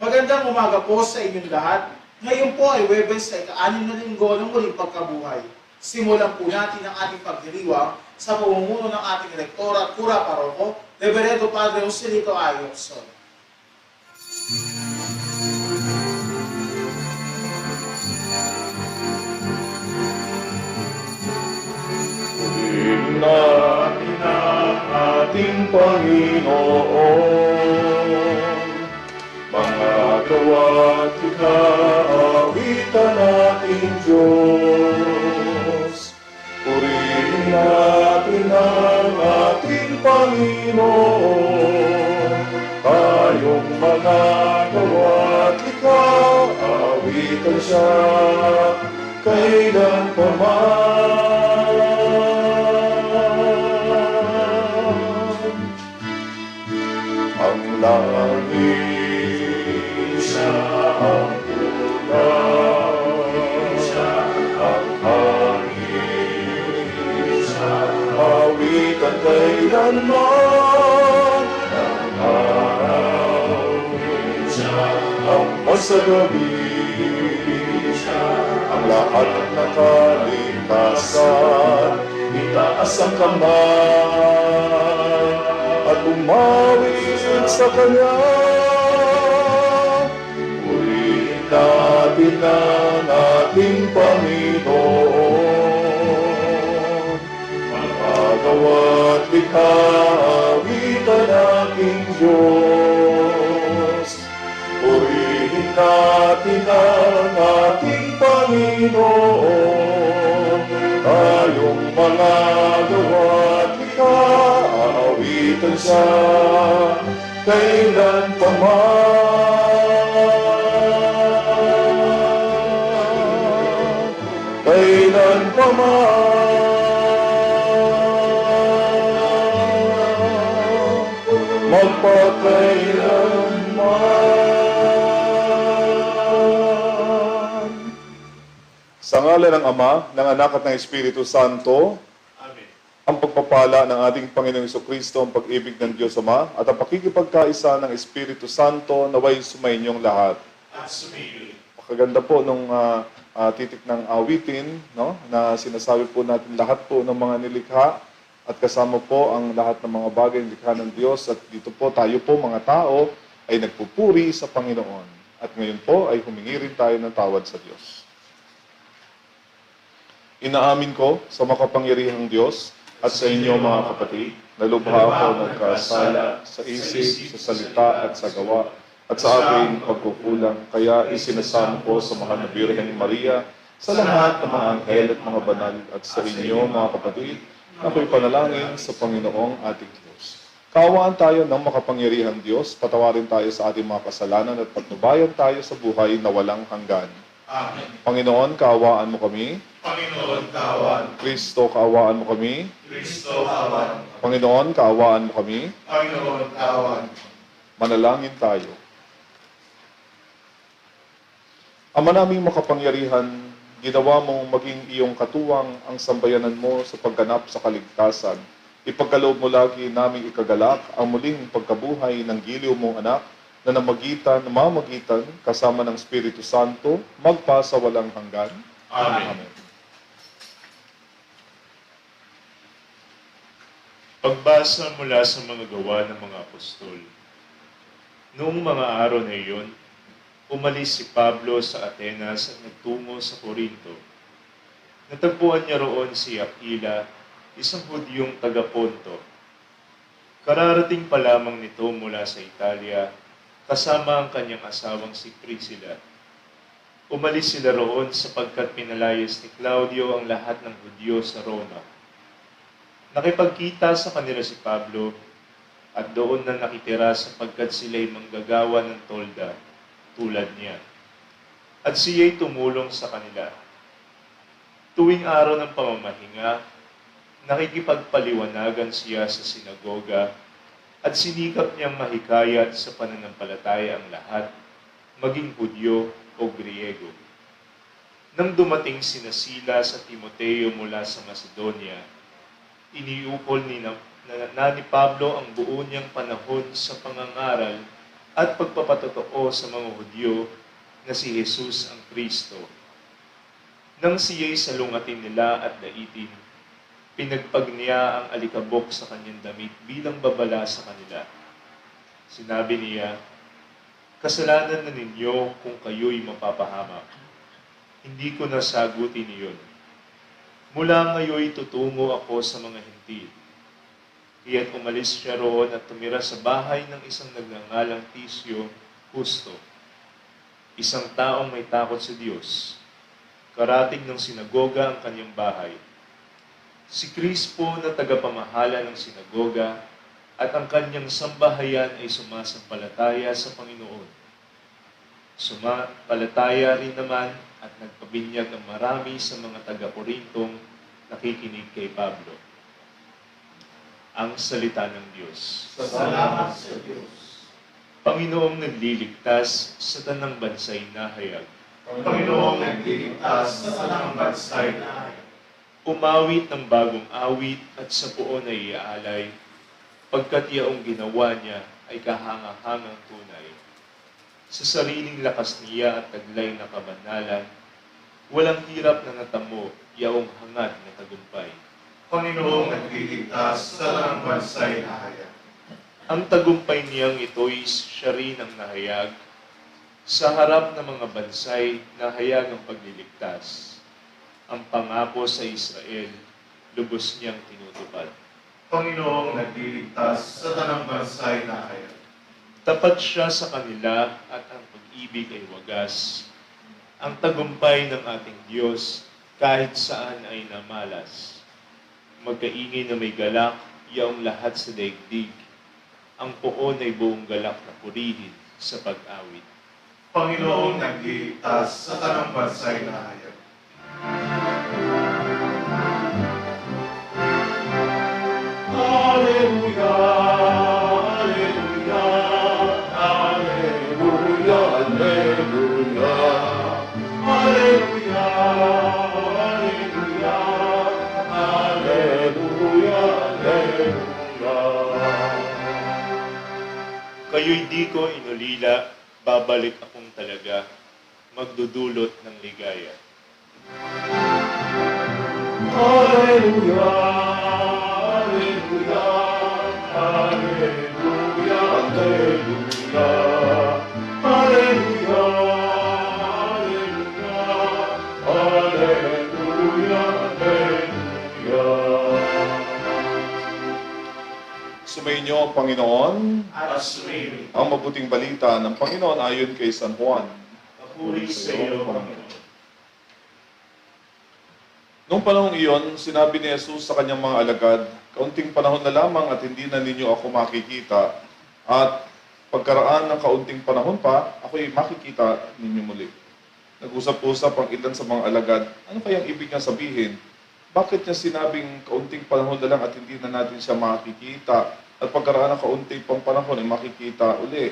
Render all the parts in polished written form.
Magandang umaga po sa inyong lahat. Ngayon po ay Webes sa ika-6 na linggo ng muling pagkabuhay. Simulan po natin ang ating pagdiriwang sa pamumuno ng ating rektora at kura paroko, Reverendo Padre Joselito Ayokson. Purihin natin ang ating Panginoon, mga gawa at ikaawitan natin Diyos. Purihin natin ang ating Panginoon, tayong mga gawa at ikaawitan siya, kailan pa ang langit siya ang ulan, siya ang hangin, siya awitan kailanman, ang araw siya ang masagabi, siya ang lahat ng kaligtasan, itaas ang kamay at umawit sa Kanya. Purihin natin ang ating Panginoon, mga gawa at ikaawitan ating Diyos. Purihin natin ang ating Panginoon, tayong mga gawa at ikaawitan siya, kailan pa man, kailan pa man, magpakailanman. Sa ngalan ng Ama, ng Anak at ng Espiritu Santo, ang pagpapala ng ating Panginoong Jesucristo, ang pag-ibig ng Diyos Ama, at ang pakikipagkaisa ng Espiritu Santo naway sumainyong lahat. At sumayo. Pakaganda po nung titik ng awitin, no? Na sinasabi po natin lahat po ng mga nilikha at kasama po ang lahat ng mga bagay nilikha ng Diyos, at dito po tayo po mga tao ay nagpupuri sa Panginoon. At ngayon po ay humingi rin tayo ng tawad sa Diyos. Inaamin ko sa makapangyarihang Diyos at sa inyo mga kapatid, na lubha ako nagkasala sa isip, sa salita at sa gawa, at sa aking pagkukulang. Kaya isinasamo ko sa mahal na Birheng Maria, sa lahat ng mga anghel at mga banal, at sa inyo mga kapatid, na ako'y panalangin sa Panginoong ating Diyos. Kaawaan tayo ng makapangyarihang Diyos, patawarin tayo sa ating mga kasalanan at patnubayan tayo sa buhay na walang hanggan. Amen. Panginoon, kaawaan mo kami. Panginoon, kaawaan. Kristo, kaawaan mo kami. Kristo, kaawaan. Panginoon, kaawaan mo kami. Panginoon, kaawaan. Manalangin tayo. Ama naming makapangyarihan, ginawa mong maging iyong katuwang ang sambayanan mo sa pagganap sa kaligtasan. Ipagkaloob mo lagi naming ikagalak ang muling pagkabuhay ng giliw mong anak na namamagitan kasama ng Espiritu Santo, magpa sa walang hanggan. Amen. Amen. Pagbasa mula sa mga gawa ng mga apostol. Noong mga araw na iyon, umalis si Pablo sa Atenas at nagtungo sa Corinto. Natagpuan niya roon si Aquila, isang Hudyong taga-Ponto. Kararating pa lamang nito mula sa Italia, kasama ang kanyang asawang si Priscilla. Umalis sila roon sapagkat pinalayas ni Claudio ang lahat ng Hudyo sa Roma. Nakipagkita sa kanila si Pablo at doon na nakitira sapagkat sila'y manggagawa ng tolda tulad niya. At siya'y tumulong sa kanila. Tuwing araw ng pamamahinga, nakikipagpaliwanagan siya sa sinagoga at sinikap niyang mahikayat sa pananampalataya ang lahat, maging Hudyo o Griego. Nang dumating sina Silas at Timoteo mula sa Macedonia, iniukol ni Pablo ang buo niyang panahon sa pangangaral at pagpapatotoo sa mga Hudyo na si Jesus ang Kristo. Nang siya'y salungatin nila at daitin, pinagpag niya ang alikabok sa kanyang damit bilang babala sa kanila. Sinabi niya, "Kasalanan na ninyo kung kayo'y mapapahamak. Hindi ko nasagutin iyon. Mula ngayon tutungo ako sa mga hentil." Kaya't umalis siya roon at tumira sa bahay ng isang nagngangalang Tisyo Justo, isang taong may takot sa Diyos. Karating ng sinagoga ang kanyang bahay. Si Crispo na tagapamahala ng sinagoga at ang kanyang sambahayan ay sumasampalataya sa Panginoon. Sumampalataya rin naman at nagpabinyag ang marami sa mga taga-Korintong nakikinig kay Pablo. Ang salita ng Diyos. Salamat sa Diyos. Panginoong nagliligtas sa tanang bansay na hayag. Panginoong nagliligtas sa tanang bansay na Umawit ng bagong awit at sa puon ay iaalay, pagkat yaong ginawa niya ay kahanga-hangang tunay. Sa sariling lakas niya at taglay na kabanalan, walang hirap na natamo yaong hangad na tagumpay. Panginoong nagliligtas sa tanang bansay na hayag. Ang tagumpay niyang ito'y siya rin ang nahayag, sa harap ng mga bansay na hayag ang pagliligtas. Ang pangako sa Israel, lubos niyang tinutupad. Panginoong nagliligtas sa tanang bansay na hayag. Tapat siya sa kanila at ang pag-ibig ay wagas. Ang tagumpay ng ating Diyos kahit saan ay namalas. Magkaingay na may galak, yaong lahat sa daigdig. Ang poon ay buong galak na purihin sa pag-awit. Panginoong nagliligtas sa tanang bansay na hayag. Alleluia, Alleluia, Alleluia, Alleluia, Alleluia, Alleluia, Alleluia, Kayo'y di ko inulila, babalik akong talaga, magdudulot ng ligaya. Alleluia, Alleluia, Alleluia, Alleluia, Alleluia, Alleluia, Alleluia. Sumainyo ang Panginoon, At sumayin, ang mabuting balita ng Panginoon ayon kay San Juan. Papuri sa iyo, Panginoon. Noong panahong iyon, sinabi ni Jesus sa kanyang mga alagad, "Kaunting panahon na lamang at hindi na ninyo ako makikita. At pagkaraan ng kaunting panahon pa, ako'y makikita ninyo muli." Nag-usap-usap ang ilan sa mga alagad. Ano kayang ibig niya sabihin? Bakit niya sinabing kaunting panahon na lang at hindi na natin siya makikita? At pagkaraan ng kaunting pang panahon ay makikita uli.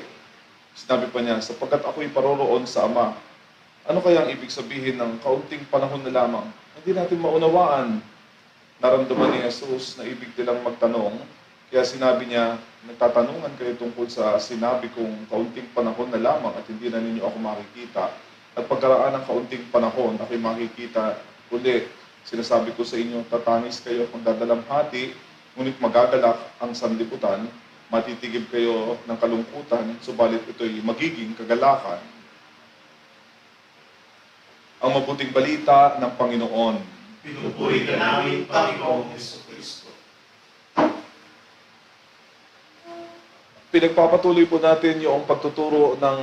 Sinabi pa niya, "Sapagkat ako'y paroroon sa Ama." Ano kayang ibig sabihin ng kaunting panahon na lamang? Hindi natin maunawaan. Naramdaman ni Jesus na ibig nilang magtanong. Kaya sinabi niya, "Nagtatanungan kayo tungkol sa sinabi kong kaunting panahon na lamang at hindi na ninyo ako makikita. At pagkaraan ng kaunting panahon, ako'y makikita uli. Sinasabi ko sa inyo, tatangis kayo kung dadalamhati, ngunit magagalak ang sanlibutan, matitigib kayo ng kalungkutan, subalit ito'y magiging kagalakan." Ang mabuting balita ng Panginoon. pinupuri ka namin, Panginoong Jesucristo. Pinagpapatuloy po natin yung pagtuturo ng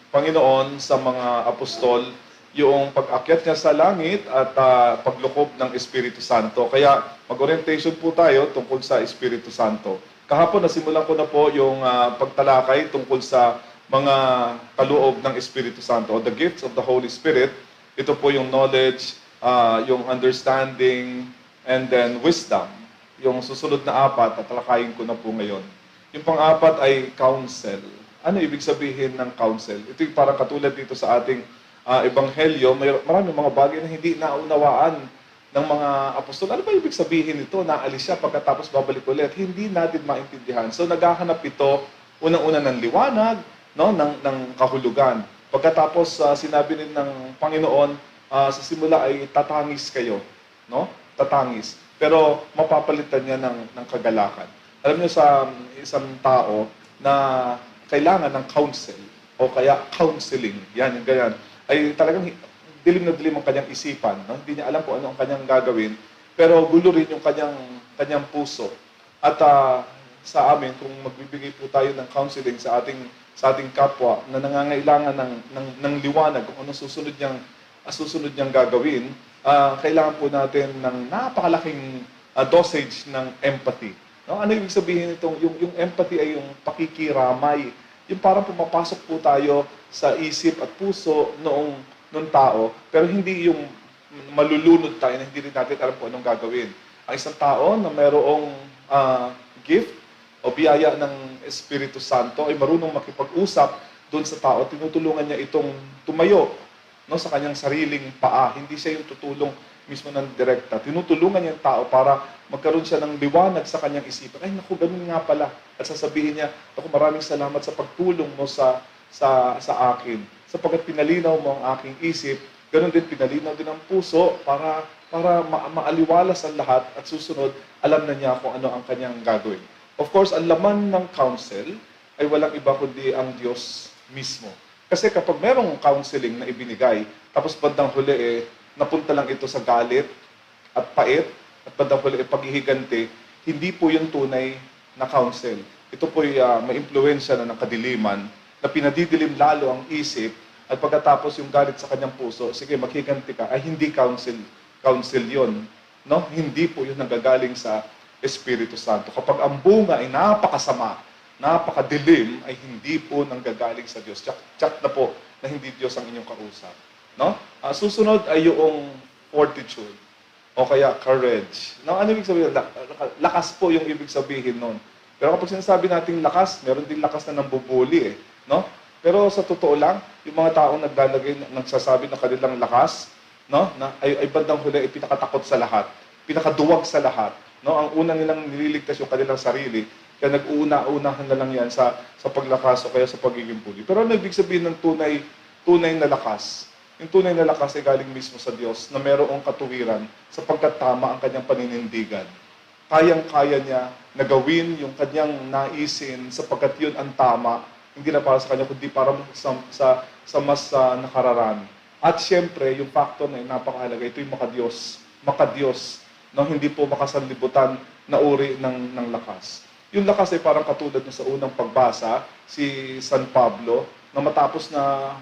Panginoon sa mga apostol, yung pag-akyat niya sa langit at paglukob ng Espiritu Santo. Kaya mag-orientation po tayo tungkol sa Espiritu Santo. Kahapon nasimulan ko na po yung pagtalakay tungkol sa mga kaloob ng Espiritu Santo, the gifts of the Holy Spirit. Ito po yung knowledge, yung understanding, and then wisdom. Yung susunod na apat, tatalakayin ko na po ngayon. Yung pang-apat ay counsel. Ano ibig sabihin ng counsel? Ito yung parang katulad dito sa ating ebanghelyo. Maraming mga bagay na hindi naunawaan ng mga apostol. Ano ba ibig sabihin nito? Naalis siya pagkatapos babalik ulit. Hindi natin maintindihan. So naghahanap ito unang-una ng liwanag, no, ng kahulugan. Pagkatapos sinabi din ng Panginoon, sa simula ay tatangis kayo, no? Tatangis. Pero mapapalitan niya ng kagalakan. Alam niyo sa isang tao na kailangan ng counsel o kaya counseling, yan, yung ganyan, ay talagang dilim na dilim ang kanyang isipan, no? Hindi niya alam kung ano ang kanyang gagawin, pero gulo rin yung kanyang puso. At sa amin, kung magbibigay po tayo ng counseling sa ating kapwa na nangangailangan ng liwanag kung ano susunod niyang gagawin, kailangan po natin ng napakalaking dosage ng empathy. No? Ano ibig sabihin itong yung empathy ay yung pakikiramay. Yung parang pumapasok po tayo sa isip at puso nung tao, pero hindi yung malulunod tayo na hindi rin natin alam kung anong gagawin. Ang isang tao na mayroong gift o biyaya ng Espiritu Santo ay marunong makipag-usap doon sa tao, tinutulungan niya itong tumayo, no, sa kanyang sariling paa. Hindi siya yung tutulong mismo ng direkta. Tinutulungan niya yung tao para magkaroon siya ng liwanag sa kanyang isipan. Ay, naku, ganun nga pala. At sasabihin niya, naku, maraming salamat sa pagtulong mo sa akin. Sapagkat pinalinaw mo ang aking isip, ganun din pinalinaw din ang puso para maaliwalas ang lahat at susunod, alam na niya kung ano ang kanyang gagawin. Of course, ang laman ng counsel ay walang iba kundi ang Diyos mismo. Kasi kapag merong counseling na ibinigay, tapos bandang huli napunta lang ito sa galit at pait, at bandang huli paghihiganti, hindi po yung tunay na counsel. Ito po may impluensya na ng kadiliman, na pinadidilim lalo ang isip, at pagkatapos yung galit sa kanyang puso, sige, maghiganti ka, ay hindi counsel yun. No? Hindi po yun nanggagaling sa Espiritu Santo. Kapag ang bunga ay napakasama, napakadilim, ay hindi po nanggagaling sa Diyos. Tsak na po na hindi Diyos ang inyong kausap. No? Susunod ay yung fortitude o kaya courage. No, ano ibig sabihin? Lakas po yung ibig sabihin nun. Pero kapag sinasabi nating lakas, meron din lakas na nambubuli no? Pero sa totoo lang, yung mga taong nagsasabi ng kanilang lakas, no, na ay bandang huli ay pinakatakot sa lahat, pinakaduwag sa lahat, no? Ang unang nilang nililigtas yung kanilang sarili, kaya nag-uuna-unahan na lang yan sa paglakas o kaya sa pagiging bully. Pero ano ibig sabihin ng tunay na lakas? Yung tunay na lakas ay galing mismo sa Diyos na mayroong katuwiran sapagkat tama ang kanyang paninindigan. Kayang-kaya niya na gawin yung kanyang naisin sapagkat yun ang tama, hindi na para sa kanya, kundi para sa mas nakararami. At siyempre, yung factor na napakahalaga, ito yung makadiyos. Makadiyos, no? Hindi po makasanlibutan na uri ng lakas. Yung lakas ay parang katulad na sa unang pagbasa, si San Pablo, na matapos na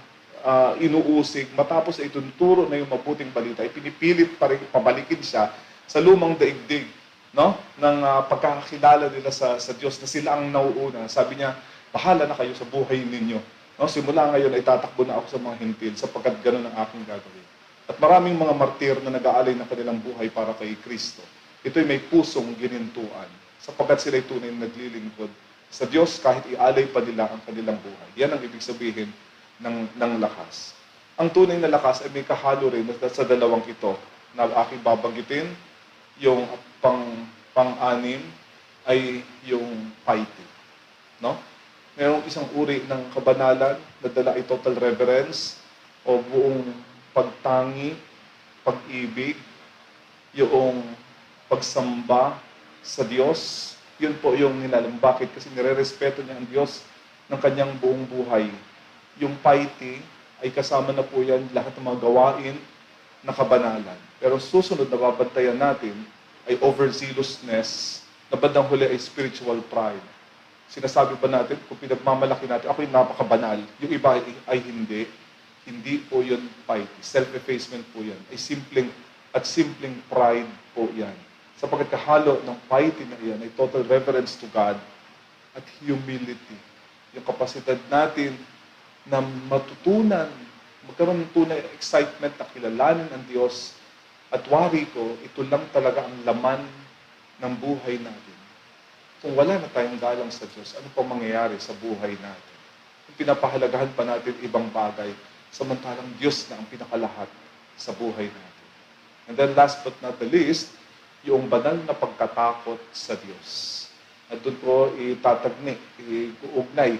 inuusig, matapos ay ituturo na yung mabuting balita, ay pinipilit pa rin pabalikin siya sa lumang daigdig, no? Ng pagkakakilala nila sa Diyos na sila ang nauuna. Sabi niya, bahala na kayo sa buhay ninyo. No? Simula ngayon ay tatakbo na ako sa mga hintil sapagkat ganun ang aking gagawin. At maraming mga martir na nag-aalay ng kanilang buhay para kay Kristo. Ito'y may pusong ginintuan sapagkat sila'y tunay na naglilingkod sa Diyos kahit ialay pa nila ang kanilang buhay. Yan ang ibig sabihin ng lakas. Ang tunay na lakas ay may kahalo rin sa dalawang ito na aking babanggitin. Yung pang-anim ay yung piety. No? Mayroong isang uri ng kabanalan na dala ay total reverence o buong pagtangi, pag-ibig, yung pagsamba sa Diyos. Yun po yung nilalang. Bakit? Kasi nire-respeto niya ang Diyos ng kanyang buong buhay. Yung piety ay kasama na po yan lahat ng mga gawain na kabanalan. Pero susunod na babantayan natin ay overzealousness, na bandang huli ay spiritual pride. Sinasabi pa natin, kung pinagmamalaki natin, ako yung napakabanal, yung iba ay hindi. Hindi po yun piety. Self-effacement po yan. Ay simpleng pride po yan. Sapagkat kahalo ng piety na yan ay total reverence to God at humility. Yung kapasidad natin na matutunan, magkaroon ng tunay excitement na kilalanin ang Diyos at wari ko, ito lang talaga ang laman ng buhay natin. Kung wala na tayong galang sa Diyos, ano pa mangyayari sa buhay natin? Kung pinapahalagahan pa natin ibang bagay, samantalang Diyos na ang pinakalahat sa buhay natin. And then last but not the least, yung banal na pagkatakot sa Diyos. At doon ko itatagni, iuugnay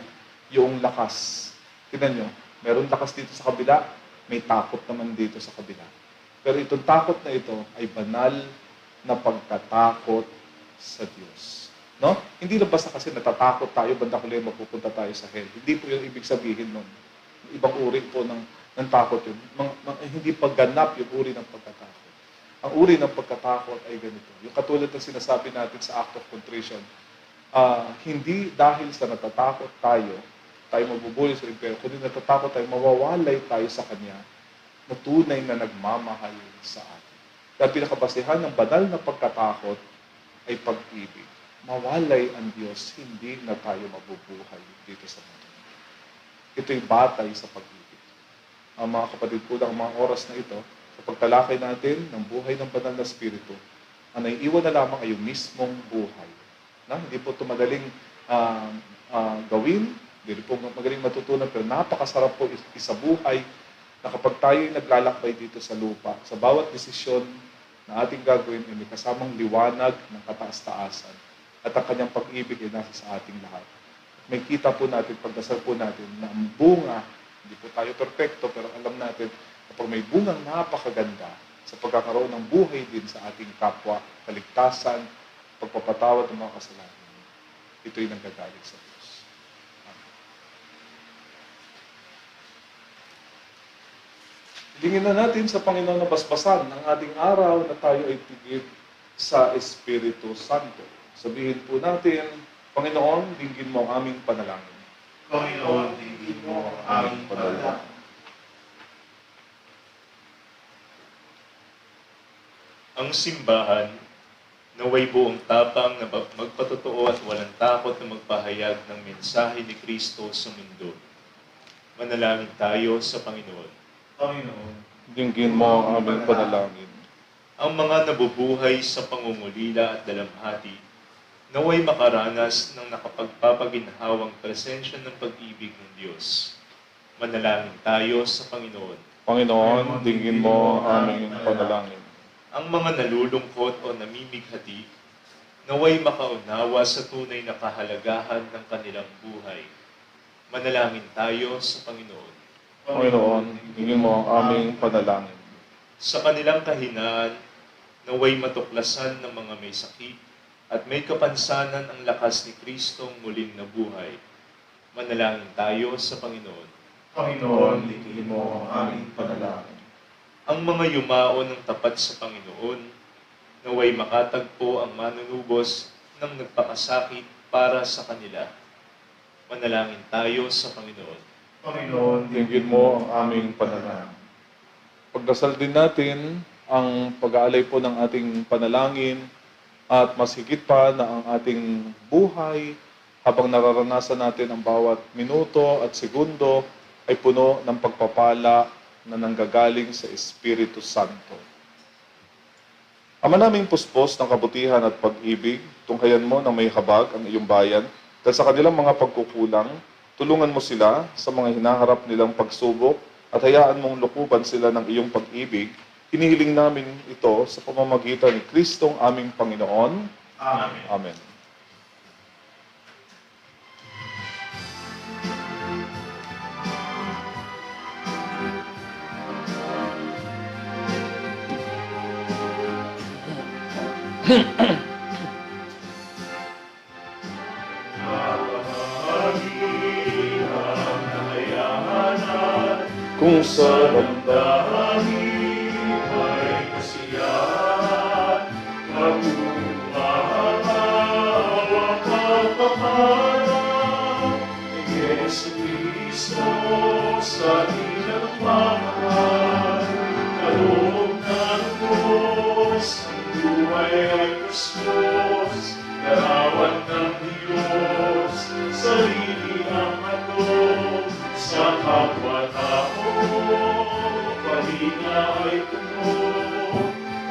yung lakas. Tignan nyo, meron lakas dito sa kabila, may takot naman dito sa kabila. Pero itong takot na ito ay banal na pagkatakot sa Diyos. No? Hindi lang basta kasi natatakot tayo, banda huli mapupunta tayo sa hell. Hindi po yung ibig sabihin nun. Ibang uri po ng takot yun. Hindi pagganap yung uri ng pagkatakot. Ang uri ng pagkatakot ay ganito. Yung katulad ng sinasabi natin sa act of contrition, hindi dahil sa natatakot tayo mabubuli sa impyerno, kundi natatakot tayo, mawawalay tayo sa Kanya na tunay na nagmamahal sa atin. Kaya pinakabasihan ng banal na pagkatakot ay pag-ibig. Mawalay ang Diyos, hindi na tayo mabubuhay dito sa mundo. Ito'y batay sa pag-ibig. Ang mga kapatid ko lang, mga oras na ito, sa pagtalakay natin ng buhay ng banal na Espiritu, ang naiiwan na lamang ay yung mismong buhay. Hindi po ito madaling gawin, hindi po magaling matutunan, pero napakasarap po isabuhay na kapag tayo'y naglalakbay dito sa lupa, sa bawat desisyon na ating gagawin ay may kasamang liwanag ng kataas-taasan at ang kanyang pag-ibig ay nasa sa ating lahat. May kita po natin, pagdasal po natin na ang bunga, hindi po tayo perfecto, pero alam natin kapag may bungang napakaganda sa pagkakaroon ng buhay din sa ating kapwa, kaligtasan, pagpapatawad ng mga kasalanan, ito'y nanggagaling sa Diyos. Hilingin na natin sa Panginoon na basbasan ng ating araw na tayo ay tigit sa Espiritu Santo. Sabihin po natin, Panginoon, dinggin mo ang aming panalangin. Panginoon, dinggin mo ang aming panalangin. Ang simbahan, naway buong tapang na magpatotoo at walang takot na magpahayag ng mensahe ni Kristo sa mundo. Manalangin tayo sa Panginoon. Panginoon, Dinggin mo ang aming panalangin. Ang mga nabubuhay sa pangungulila at dalamhati, naway makaranas ng nakapagpapaginhawang presensya ng pag-ibig ng Diyos. Manalangin tayo sa Panginoon. Panginoon, dinggin mo ang aming panalangin. Ang mga nalulungkot o namimighati, naway makaunawa sa tunay na kahalagahan ng kanilang buhay. Manalangin tayo sa Panginoon. Panginoon, dinggin mo ang aming panalangin. Sa kanilang kahinaan, naway matuklasan ng mga may sakit at may kapansanan ang lakas ni Kristong muling nabuhay. Manalangin tayo sa Panginoon. Panginoon, dinggin mo ang aming panalangin. Ang mga yumao ng tapat sa Panginoon, naway makatagpo ang manunubos ng nagpakasakit para sa kanila. Manalangin tayo sa Panginoon. Panginoon, Dinggin mo ang aming panalangin. Pagdasal din natin ang pag-aalay po ng ating panalangin at mas higit pa na ang ating buhay habang nararanasan natin ang bawat minuto at segundo ay puno ng pagpapala na nanggagaling sa Espiritu Santo. Ama naming puspos ng kabutihan at pag-ibig, tunghayan mo na may habag ang iyong bayan dahil sa kanilang mga pagkukulang, tulungan mo sila sa mga hinaharap nilang pagsubok at hayaan mong lukuban sila ng iyong pag-ibig. Hinihiling namin ito sa pamamagitan ni Kristong aming Panginoon. Amen. Amen. Kung sa Damdamin ay kasiyahan, magmamahal, pagpapalang ni Jesu-Cristo sa ilang pamahan. Kaloob ng Diyos, ang buhay ay Kristos, larawan ng Diyos, sarili ang hatod sa kapwa-tao. Pahinga ay puno,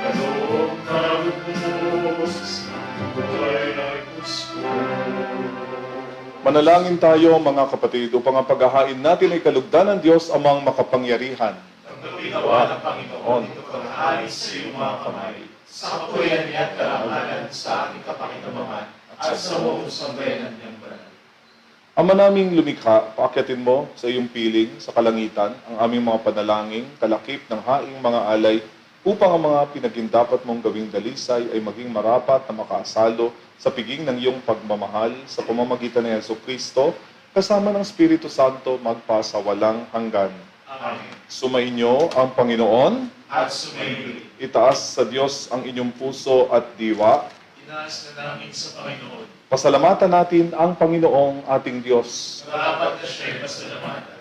kaloob ng Diyos, ang buhay ay gusto. Manalangin tayo mga kapatid upang ang paghahain natin ay kalugdan ng Diyos amang makapangyarihan. Ang ginawa ng Panginoon, ito paghahain sa iyong mga kamay, sa kapurihan niya at karangalan sa ating kapakinabangan at sa buong sambayanan niyang banal. Ama naming lumikha, paakyatin mo sa iyong piling sa kalangitan ang aming mga panalangin, kalakip ng haing mga alay, upang ang mga pinagindapat mong gawing dalisay ay maging marapat na makaasalo sa piging ng iyong pagmamahal sa pamamagitan ng Jesucristo, kasama ng Espiritu Santo magpasawalang hanggan. Amen. Sumainyo ang Panginoon, At sumayin, itaas sa Diyos ang inyong puso at diwa. inaas na namin sa Panginoon. Pasalamatan natin ang Panginoong ating Diyos. Marapat na siya'y pasalamatan.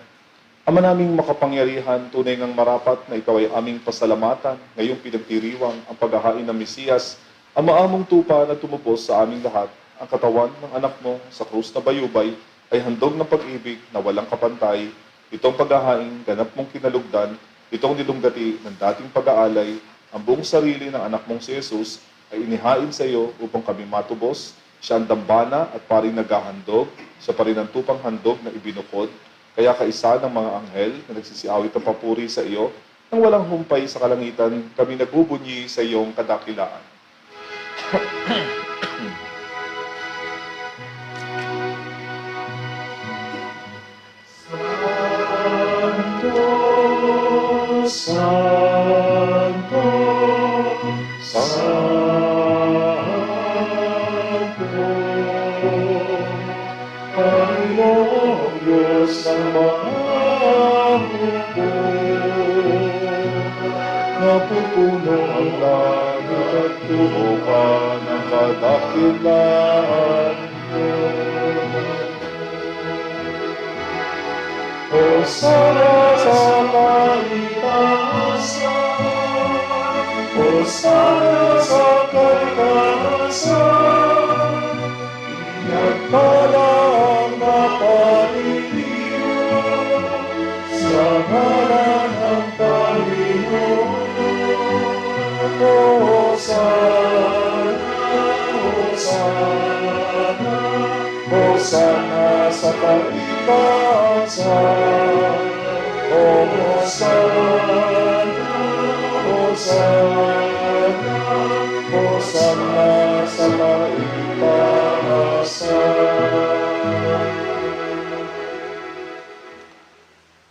Ama naming makapangyarihan, tunay ngang marapat na ikaw ay aming pasalamatan ngayong pinagdiriwang ang paghahain ng Mesiyas, ang maamong tupa na tumupos sa aming lahat. Ang katawan ng anak mo sa krus na bayubay ay handog ng pag-ibig na walang kapantay. Itong paghahain, ganap mong kinalugdan, itong nilunggati ng dating pag-aalay, ang buong sarili ng anak mong si Jesus ay inihain sa iyo upang kami matubos. Siya ang dambana at paring naghahandog, siya pa rin ang tupang handog na ibinukod. Kaya kaisa ng mga anghel na nagsisiawit ng papuri sa iyo, nang walang humpay sa kalangitan, kami nagbubunyi sa iyong kadakilaan. Santo, Santo, Santo, Panginoong Diyos ng mga hukbo, napupuno ang langit at lupa ng kadakilaan mo. Hosana sa kaitaasan, Hosana sa kaitaasan, inagpala ang napaliliwan sa ngalan ng Panginoon. Hosana, Hosana, Hosana sa kaitaasan. O Hosana, Hosana, Hosana sa kaitaasan.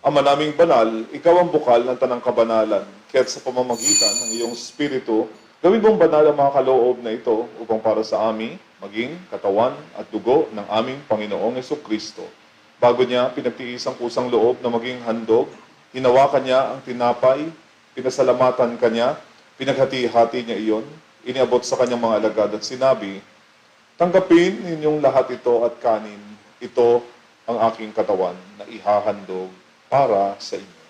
Ama naming banal, ikaw ang bukal ng tanang kabanalan, kaya't sa pamamagitan ng iyong Espiritu, gawin mong banal ang mga kaloob na ito upang para sa amin, maging katawan at dugo ng aming Panginoong Jesucristo. Bago niya pinagtiis ang kusang loob na maging handog, hinawakan niya ang tinapay, pinasalamatan kanya, pinaghati-hati niya iyon, iniabot sa kanyang mga alagad at sinabi, "Tanggapin ninyong lahat ito at kanin, ito ang aking katawan na ihahandog para sa inyo."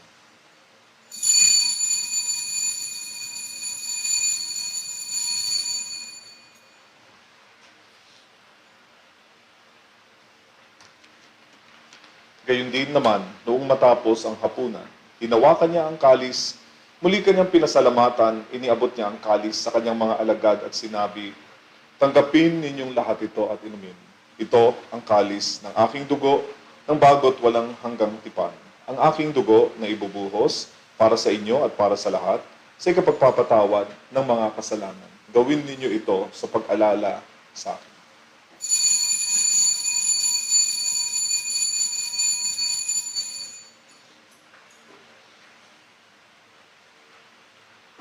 Gayun din naman, noong matapos ang hapunan, hinawakan niya ang kalis, muli kanyang pinasalamatan, iniabot niya ang kalis sa kanyang mga alagad at sinabi, "Tanggapin ninyong lahat ito at inumin. Ito ang kalis ng aking dugo, ng bago't walang hanggang tipan. Ang aking dugo na ibubuhos para sa inyo at para sa lahat, sa ikapagpapatawad ng mga kasalanan. Gawin ninyo ito sa pag-alala sa akin."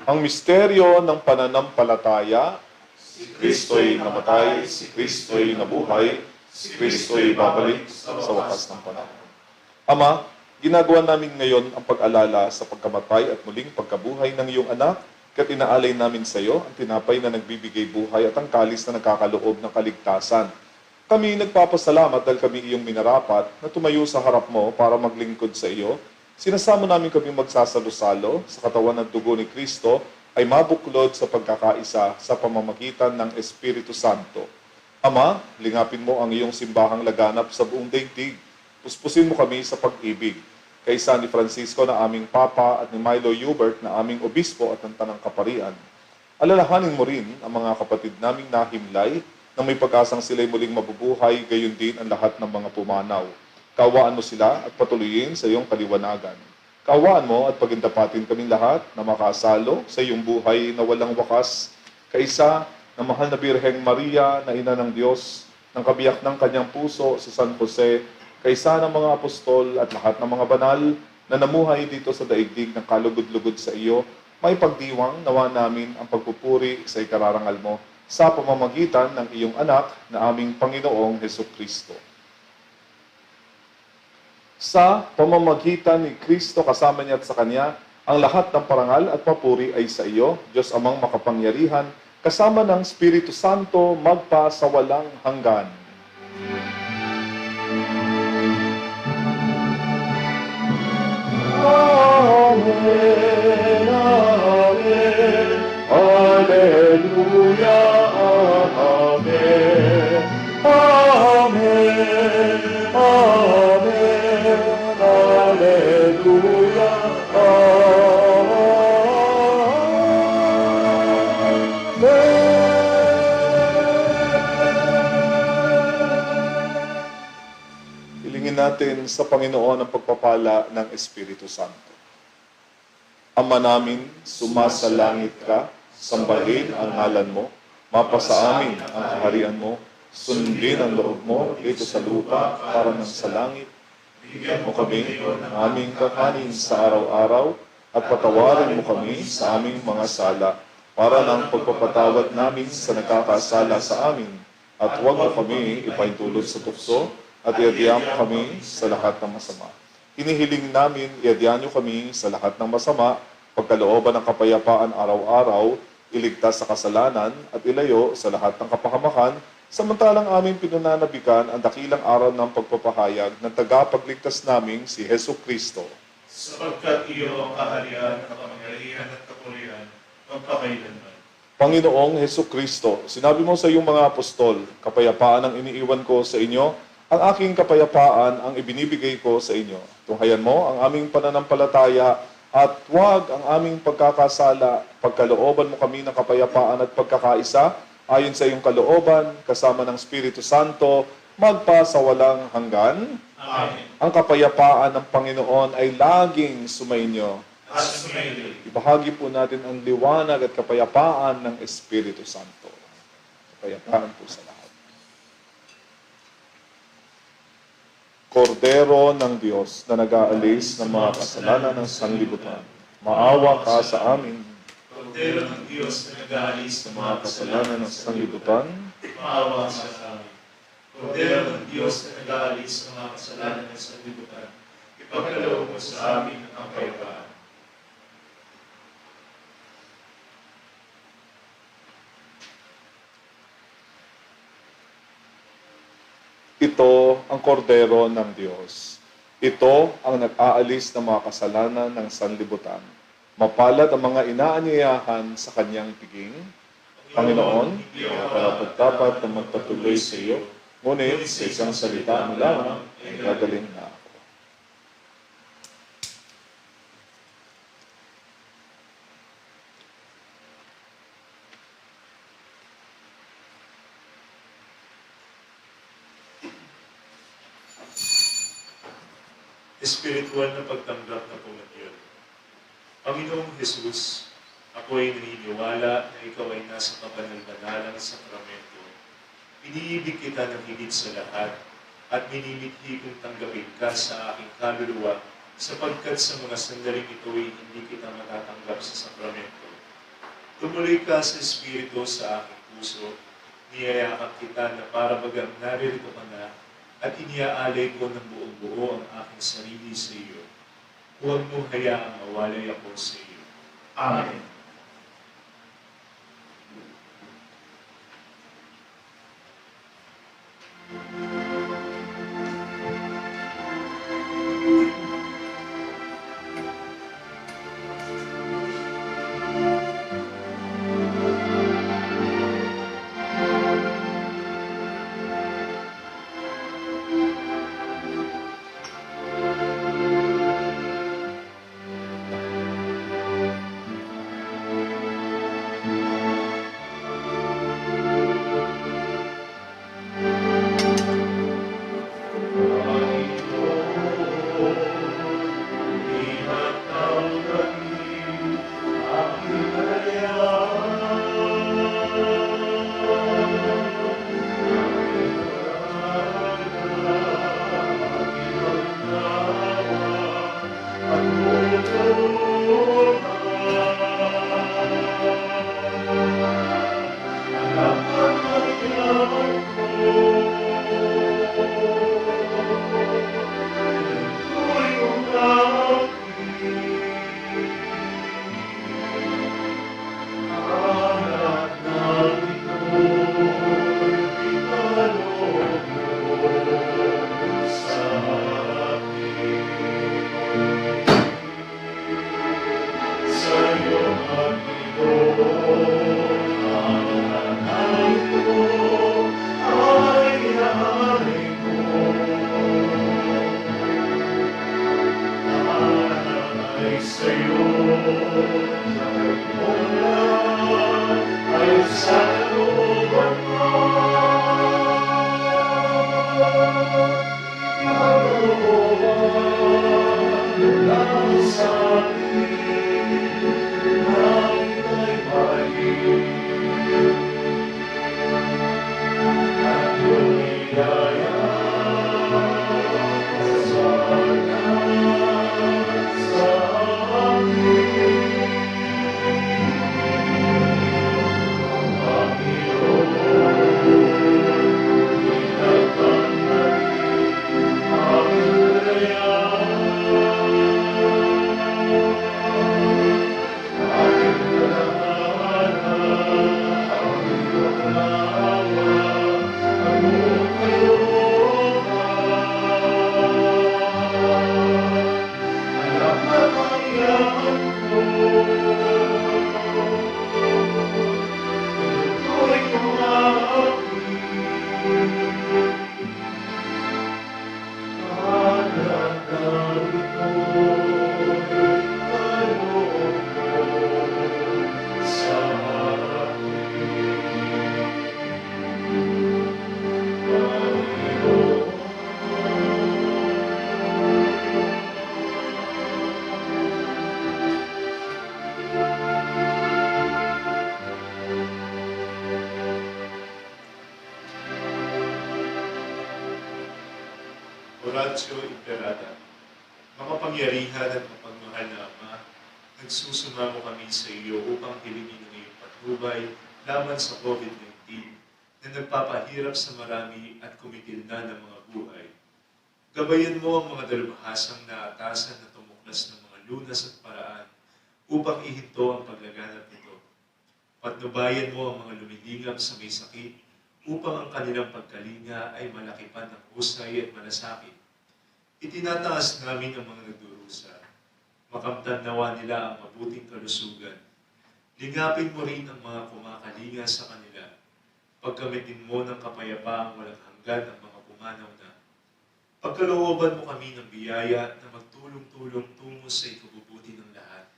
Ang misteryo ng pananampalataya, si Kristo'y namatay, si Kristo'y nabuhay, si Kristo'y babalik sa wakas ng panahon. Ama, ginagawa namin ngayon ang pag-alala sa pagkamatay at muling pagkabuhay ng iyong anak, kaya't inaalay namin sa iyo ang tinapay na nagbibigay buhay at ang kalis na nagkakaloob ng kaligtasan. Kami nagpapasalamat dahil kami iyong minarapat na tumayo sa harap mo para maglingkod sa iyo. Sinasamo namin kami magsasalo-salo sa katawan ng dugo ni Kristo ay mabuklod sa pagkakaisa sa pamamagitan ng Espiritu Santo. Ama, lingapin mo ang iyong simbahang laganap sa buong daigdig. Puspusin mo kami sa pag-ibig. Kaisa ni Francisco na aming Papa at ni Milo Hubert na aming Obispo at ng Tanang Kaparian. Alalahanin mo rin ang mga kapatid naming nahimlay na may pag-asang sila'y muling mabubuhay, gayon din ang lahat ng mga pumanaw. Kaawaan mo sila at patuloyin sa iyong kaliwanagan. Kaawaan mo at pagindapatin kaming lahat na makasalo sa iyong buhay na walang wakas, kaisa ng mahal na Birheng Maria na Ina ng Diyos, ng kabiyak ng kanyang puso si San Jose, kaysa ng mga apostol at lahat ng mga banal na namuhay dito sa daigdig ng kalugod-lugod sa iyo, may pagdiwang nawa namin ang pagpupuri sa ikararangal mo sa pamamagitan ng iyong anak na aming Panginoong Hesukristo. Sa pamamagitan ni Kristo kasama niya at sa Kanya, ang lahat ng parangal at papuri ay sa iyo, Diyos Amang makapangyarihan, kasama ng Espiritu Santo magpa sa walang hanggan. Amen, Amen, Alleluia, Amen, Amen, Amen, Alleluia, Amen. Hilingin natin sa Panginoon ang pagpapala ng Espiritu Santo. Ama namin, sumasalangit ka, sambahin ang ngalan mo, mapasa amin ang kaharian mo, sundin ang loob mo dito sa lupa para ng sa langit. Bigyan mo kami ng aming kakanin sa araw-araw at patawarin mo kami sa aming mga sala para ng pagpapatawad namin sa nagkakasala sa amin. At huwag mo kami ipaintulot sa tukso at iadya mo kami sa lahat ng masama. Hinihiling namin, iadya niyo kami sa lahat ng masama, pagkalooban ng kapayapaan araw-araw, iligtas sa kasalanan at ilayo sa lahat ng kapahamakan, samantalang aming pinananabikan ang dakilang araw ng pagpapahayag ng tagapagligtas naming si Hesu Kristo. Sapagkat iyo ang kaharian, kapangyarihan at kapurihan, magpakailanman. Panginoong Hesu Kristo, sinabi mo sa iyong mga apostol, kapayapaan ang iniiwan ko sa inyo, ang aking kapayapaan ang ibinibigay ko sa inyo. Tunghayan mo ang aming pananampalataya at huwag ang aming pagkakasala, pagkalooban mo kami ng kapayapaan at pagkakaisa, ayon sa iyong kalooban, kasama ng Espiritu Santo, magpa sa walang hanggan. Amen. Ang kapayapaan ng Panginoon ay laging sumainyo. At sumaili. Ibahagi po natin ang liwanag at kapayapaan ng Espiritu Santo. Kapayapaan po sa lahat. Kordero ng Diyos na nag-aalis ng mga kasalanan ng sanlibutan, maawa ka sa amin. Kordero ng Diyos na nag-aalis ng mga Kasalanan ng sanlibutan, maawa sa amin. Kordero ng Diyos na nag-aalis ng mga kasalanan ng sanlibutan, ipagkaloob mo sa amin ang kapayapaan. ito ang kordero ng Diyos. Ito ang nag-aalis ng mga kasalanan ng sanlibutan. Mapalad ang mga inaanyayahan sa kanyang piging. Panginoon, hindi ako karapat-dapat na magpatuloy sa iyo, ngunit sa isang salita mo lamang ay gagaling na ako. Espiritual na pagtanggap na pumatyon. Panginoong Jesus, ako ay naniniwala na ikaw ay nasa kabanal-banalang sakramento. Iniibig kita ng higit sa lahat at minimithi kong tanggapin ka sa aking kaluluwa sapagkat sa mga sandaling ito ay hindi kita matatanggap sa sakramento. Tumuloy ka sa Espiritu sa aking puso, niyayakap kita na para bagang naririto ka na at iniaalay ko ng buong buo ang aking sarili sa iyo. Huwag mo hayaang mawalay ako sa iyo. Amen. sa'yo, nakimulan ay sa kalooban mo. Ang kalooban lang sa akin, ang ika'y mahalin. At yung hiyaya sa Oratio Imperata. Makapangyarihan at mapagmahal na Ama, nagsusumamo kami sa iyo upang hilingin ang iyong patnubay laban sa COVID-19 na nagpapahirap sa marami at kumitil na ng mga buhay. Gabayan mo ang mga dalubhasang naatasan na tumuklas ng mga lunas at paraan upang ihinto ang paglaganap nito. Patnubayan mo ang mga lumilingap sa may sakit upang ang kanilang pagkalinga ay malakipan ng husay at malasakit. Itinataas namin ang mga nagdurusa. Makamtan nawa nila ang mabuting kalusugan. Lingapin mo rin ang mga kumakalinga sa kanila. Pagkamitin mo ng kapayapaang walang hanggan ang mga pumanaw na. Pagkalooban mo kami ng biyaya na magtulong-tulong tungo sa ikabubuti ng lahat.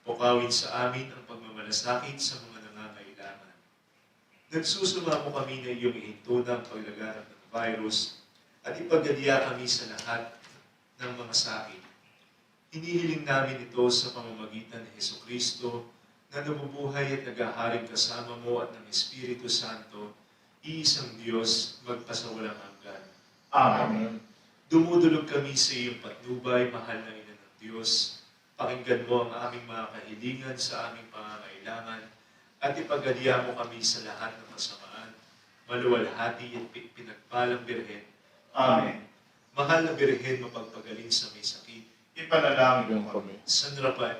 Pukawin sa amin ang pagmamalasakit sa mga nangangailangan. Nagsusumamo kami na iyong ihinto ng paglaganap ng virus at ipagdadya kami sa lahat ng mga sakit. Hinihiling namin ito sa pamamagitan ni Hesukristo na nabubuhay at naghaharing kasama mo at ng Espiritu Santo, iisang Diyos, magpasawalang hanggan. Amen. Dumudulog kami sa iyong patnubay, mahal na Ina ng Diyos. Pakinggan mo ang aming mga kahilingan sa aming pangangailangan at ipagdadya mo kami sa lahat ng kasamaan, maluwalhati at pinagpalang Birhen. Amen. Mahal na Birhen, mapagpagaling sa may sakit. Ipanalangin mo kami. San Rafael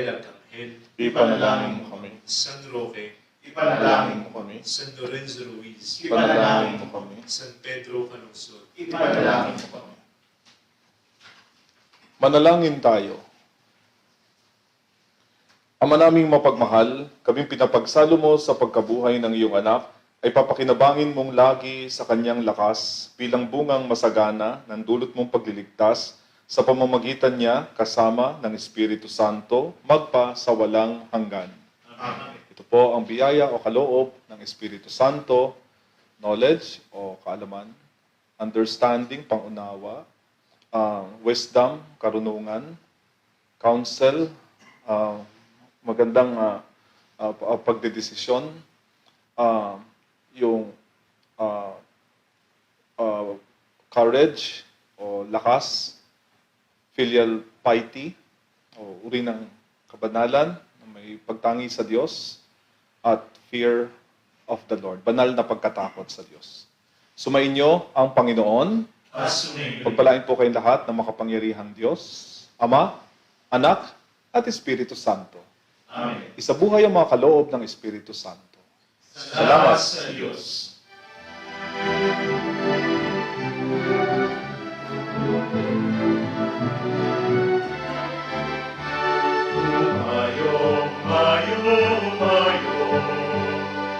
Arcangel, Ipanalangin mo kami. San Roque, Ipanalangin mo kami. San Lorenzo Ruiz, Ipanalangin mo kami. San Pedro Calungsod. Ipanalangin mo kami. Manalangin tayo. Ama naming mapagmahal, kaming pinapagsalo mo sa pagkabuhay ng iyong anak, ay papakinabangin mong lagi sa kanyang lakas bilang bungang masagana ng dulot mong pagliligtas sa pamamagitan niya kasama ng Espiritu Santo magpa sa walang hanggan. Amen. Ito po ang biyaya o kaloob ng Espiritu Santo, knowledge o kaalaman, understanding, pangunawa, wisdom, karunungan, counsel, magandang pagdedesisyon, yung courage o lakas, filial piety o uri ng kabanalan na may pagtangi sa Diyos, at fear of the Lord, banal na pagkatakot sa Diyos. Sumainyo ang Panginoon. Pagpalain po kayong lahat ng makapangyarihang Diyos, Ama, Anak, at Espiritu Santo. Amen. Isabuhay ang mga kaloob ng Espiritu Santo. Salamat sa Diyos.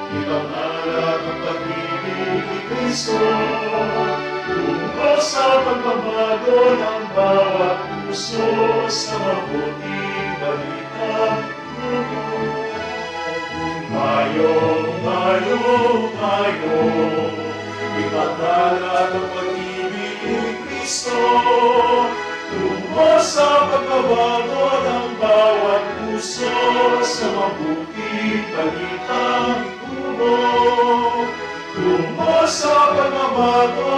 Ipangarap ang pag-ibig ni Kristo, tungo sa pagbabago ng bawat puso sa mabuting balitang Mayo, mayo, mayo, ipagkalat ang pag-ibig ni Kristo. Tungo sa pagbabago ng bawat puso sa mabuting balitang itubo. Tungo sa pagbabago